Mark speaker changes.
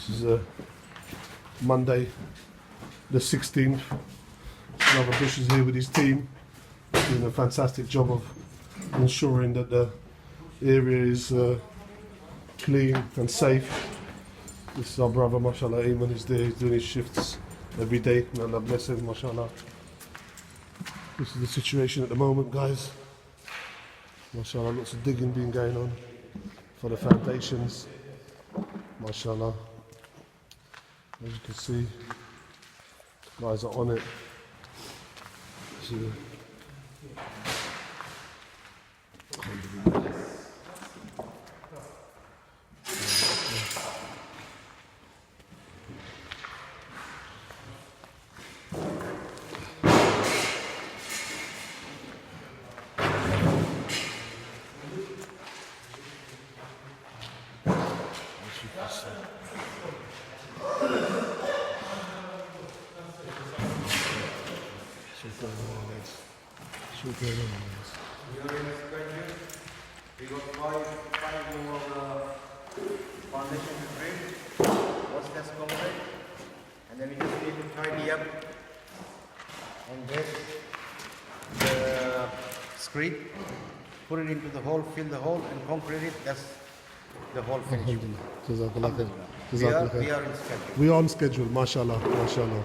Speaker 1: This is Monday the 16th. Another Bush is here with his team, doing a fantastic job of ensuring that the area is clean and safe. This is our brother, mashallah, Ayman is there, he's doing his shifts every day, and Allah bless him, mashallah. This is the situation at the moment, guys. Mashallah, lots of digging being going on for the foundations, mashallah. As you can see, guys are on it. So,
Speaker 2: We got five more foundation to frame. What's that's concrete? And then we just need to tidy up and get the screed, put it into the hole, fill the hole and concrete it. That's the whole finish.
Speaker 1: Jazakallah khair.
Speaker 2: We are in schedule.
Speaker 1: We are on schedule, mashallah, mashallah.